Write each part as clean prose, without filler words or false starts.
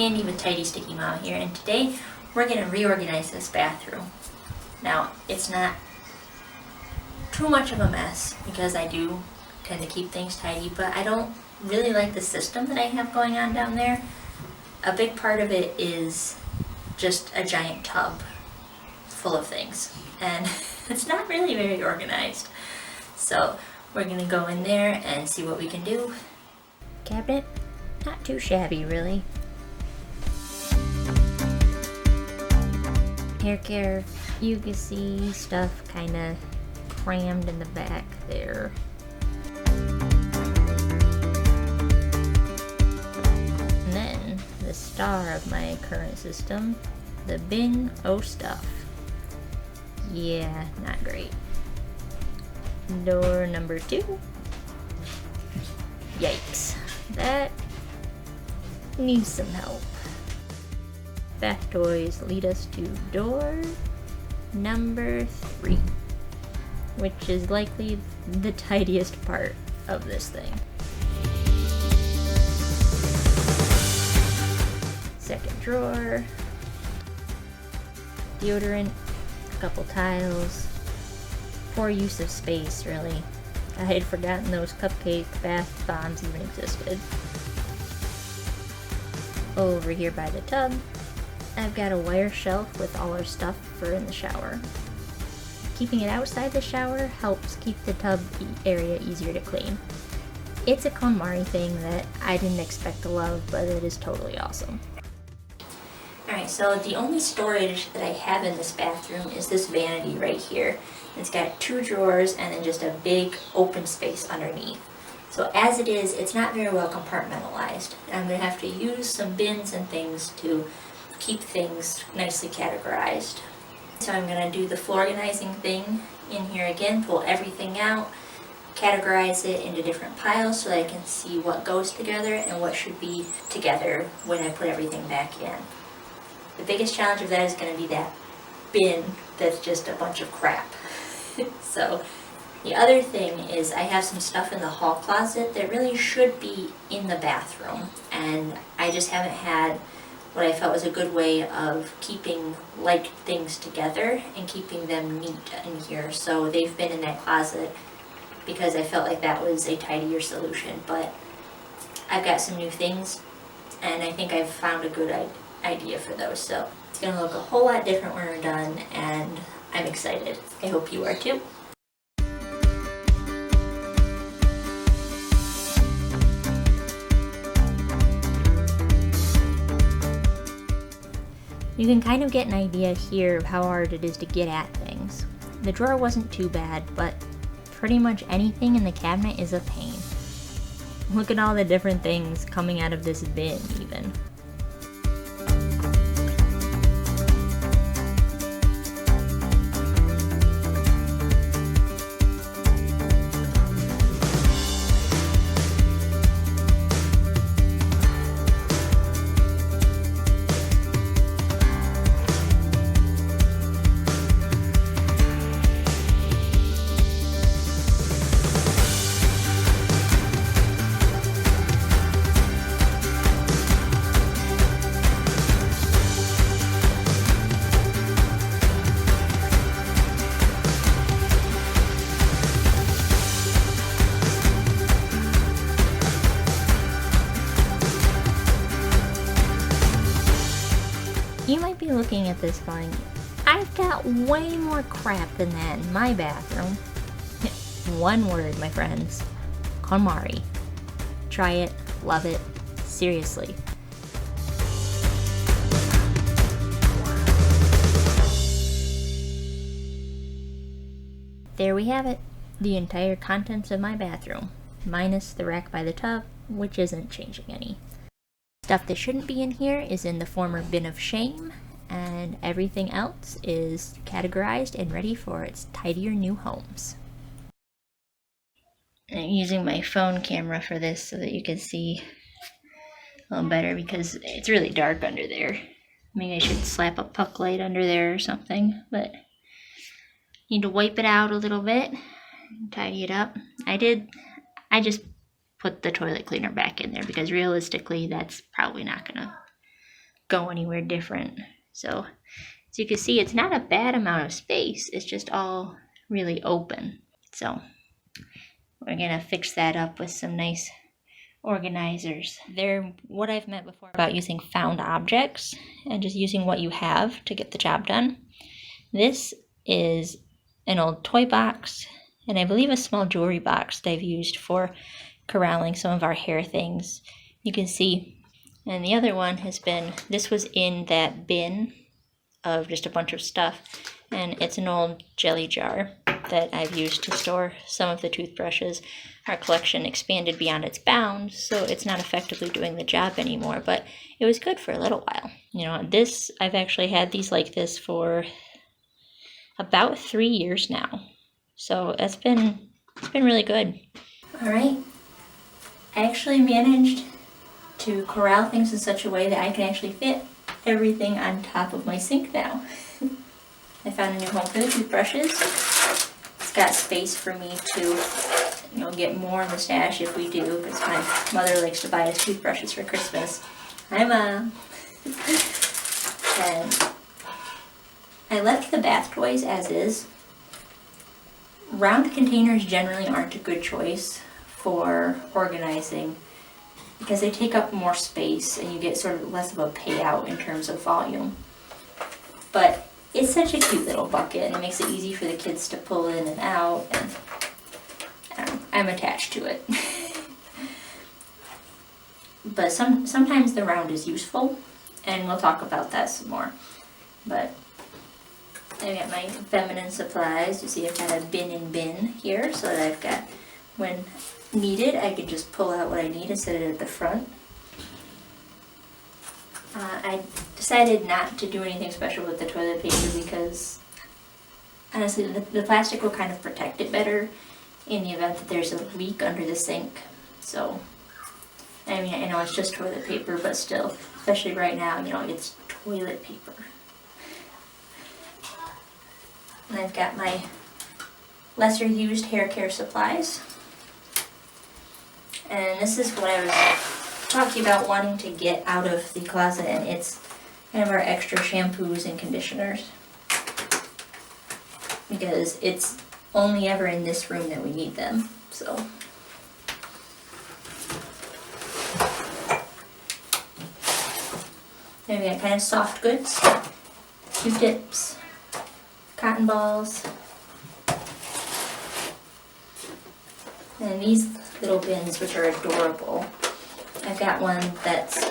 Andy with Tidy Sticky Mom here, and today we're going to reorganize this bathroom. Now, it's not too much of a mess because I do tend to keep things tidy, but I don't really like the system that I have going on down there. A big part of it is just a giant tub full of things, and it's not really very organized. So we're going to go in there and see what we can do. Cabinet, not too shabby really. Hair care, you can see stuff kind of crammed in the back there. And then the star of my current system, the bin o' stuff. Yeah, not great. Door number 2. Yikes, that needs some help. Bath toys lead us to door number 3, which is likely the tidiest part of this thing. Second drawer, deodorant, a couple tiles, poor use of space really. I had forgotten those cupcake bath bombs even existed. Over here by the tub, I've got a wire shelf with all our stuff for in the shower. Keeping it outside the shower helps keep the tub area easier to clean. It's a KonMari thing that I didn't expect to love, but it is totally awesome. Alright, so the only storage that I have in this bathroom is this vanity right here. It's got 2 drawers and then just a big open space underneath. So as it is, it's not very well compartmentalized. I'm going to have to use some bins and things to keep things nicely categorized. So I'm going to do the floor organizing thing in here again, pull everything out, categorize it into different piles so that I can see what goes together and what should be together when I put everything back in. The biggest challenge of that is going to be that bin that's just a bunch of crap. So the other thing is I have some stuff in the hall closet that really should be in the bathroom, and I just haven't had what I felt was a good way of keeping like things together and keeping them neat in here. So they've been in that closet because I felt like that was a tidier solution, but I've got some new things and I think I've found a good idea for those. So it's going to look a whole lot different when we're done, and I'm excited. I hope you are too. You can kind of get an idea here of how hard it is to get at things. The drawer wasn't too bad, but pretty much anything in the cabinet is a pain. Look at all the different things coming out of this bin even. You might be looking at this going, I've got way more crap than that in my bathroom. One word, my friends. KonMari. Try it, love it, seriously. There we have it. The entire contents of my bathroom, minus the rack by the tub, which isn't changing any. Stuff that shouldn't be in here is in the former bin of shame, and everything else is categorized and ready for its tidier new homes. I'm using my phone camera for this so that you can see a little better because it's really dark under there. Maybe I should slap a puck light under there or something, but need to wipe it out a little bit, tidy it up. I just put the toilet cleaner back in there because realistically that's probably not gonna go anywhere different. So as you can see, it's not a bad amount of space. It's just all really open. So we're gonna fix that up with some nice organizers. They're what I've meant before about using found objects and just using what you have to get the job done. This is an old toy box, and I believe a small jewelry box that I've used for corralling some of our hair things. You can see, and the other one has been, this was in that bin of just a bunch of stuff, and it's an old jelly jar that I've used to store some of the toothbrushes. Our collection expanded beyond its bounds, so it's not effectively doing the job anymore, but it was good for a little while. You know, this, I've actually had these like this for about 3 years now, so it's been really good. All right, I actually managed to corral things in such a way that I can actually fit everything on top of my sink now. I found a new home for the toothbrushes. It's got space for me to, you know, get more in the stash if we do, because my mother likes to buy us toothbrushes for Christmas. Hi, Mom. And I left the bath toys as is. Round containers generally aren't a good choice for organizing because they take up more space and you get sort of less of a payout in terms of volume. But it's such a cute little bucket and it makes it easy for the kids to pull in and out, and I'm attached to it. But sometimes the round is useful, and we'll talk about that some more. But I got my feminine supplies. You see I've got a bin and bin here so that I've got, when needed, I can just pull out what I need and set it at the front. I decided not to do anything special with the toilet paper because honestly the plastic will kind of protect it better in the event that there's a leak under the sink. So, I mean, I know it's just toilet paper, but still, especially right now, you know, it's toilet paper. And I've got my lesser used hair care supplies. And this is what I was talking about wanting to get out of the closet, and it's kind of our extra shampoos and conditioners. Because it's only ever in this room that we need them, so. Then we got kind of soft goods, Q-tips, cotton balls, and these little bins, which are adorable. I've got one that's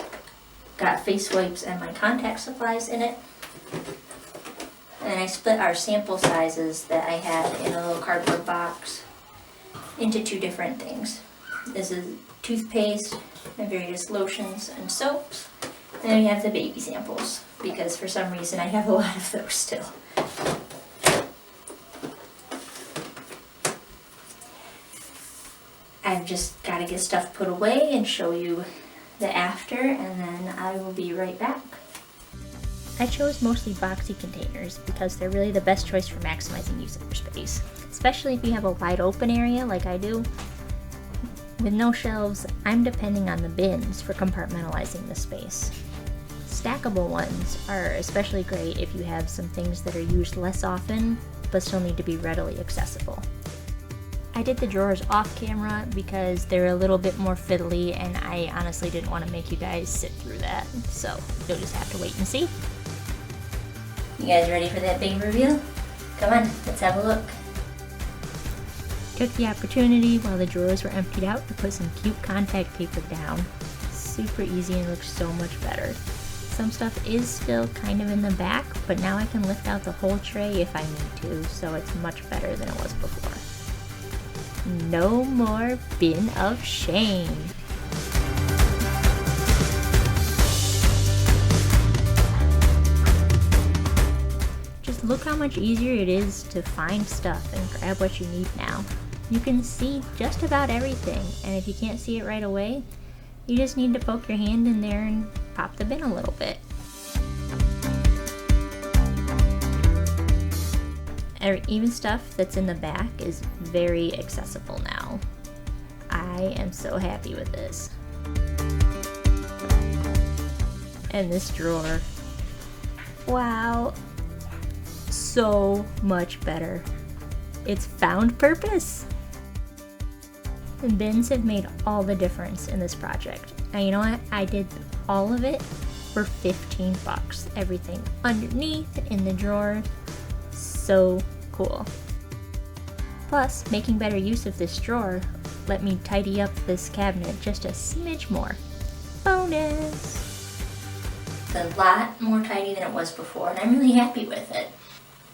got face wipes and my contact supplies in it. And I split our sample sizes that I had in a little cardboard box into 2 different things. This is toothpaste and various lotions and soaps. And then we have the baby samples, because for some reason I have a lot of those still. I've just got to get stuff put away and show you the after, and then I will be right back. I chose mostly boxy containers because they're really the best choice for maximizing use of your space, especially if you have a wide open area like I do. With no shelves, I'm depending on the bins for compartmentalizing the space. Stackable ones are especially great if you have some things that are used less often but still need to be readily accessible. I did the drawers off camera because they're a little bit more fiddly, and I honestly didn't want to make you guys sit through that, so you'll just have to wait and see. You guys ready for that big reveal? Come on, let's have a look. Took the opportunity while the drawers were emptied out to put some cute contact paper down. Super easy and looks so much better. Some stuff is still kind of in the back, but now I can lift out the whole tray if I need to, so it's much better than it was before. No more bin of shame. Just look how much easier it is to find stuff and grab what you need now. You can see just about everything, and if you can't see it right away, you just need to poke your hand in there and pop the bin a little bit. Even stuff that's in the back is very accessible now. I am so happy with this. And this drawer. Wow. So much better. It's found purpose. The bins have made all the difference in this project. And you know what? I did all of it for 15 bucks. Everything underneath, in the drawer. So cool. Plus, making better use of this drawer let me tidy up this cabinet just a smidge more. Bonus! It's a lot more tidy than it was before, and I'm really happy with it.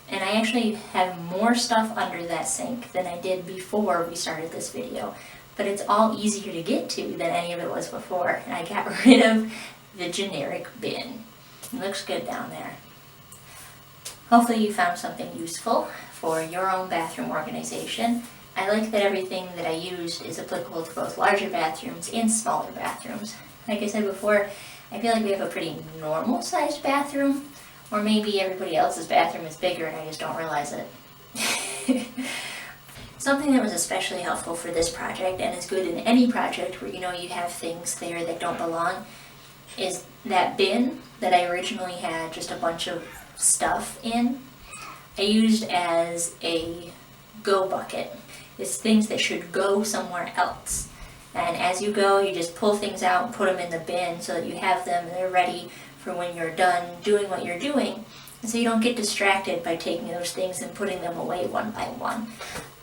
And I actually have more stuff under that sink than I did before we started this video. But it's all easier to get to than any of it was before. And I got rid of the generic bin. It looks good down there. Hopefully you found something useful for your own bathroom organization. I like that everything that I used is applicable to both larger bathrooms and smaller bathrooms. Like I said before, I feel like we have a pretty normal sized bathroom, or maybe everybody else's bathroom is bigger and I just don't realize it. Something that was especially helpful for this project, and is good in any project where you know you have things there that don't belong, is that bin that I originally had just a bunch of stuff in. I used as a go bucket. It's things that should go somewhere else. And as you go, you just pull things out and put them in the bin so that you have them and they're ready for when you're done doing what you're doing. And so you don't get distracted by taking those things and putting them away one by one.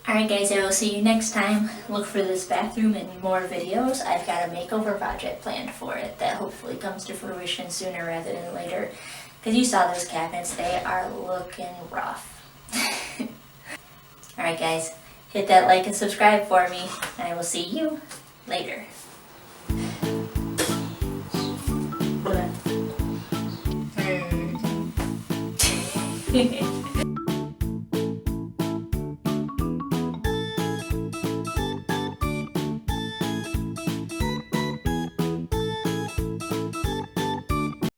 Alright guys, I will see you next time. Look for this bathroom in more videos. I've got a makeover project planned for it that hopefully comes to fruition sooner rather than later. Because you saw those cabinets, they are looking rough. Alright guys, hit that like and subscribe for me, and I will see you later.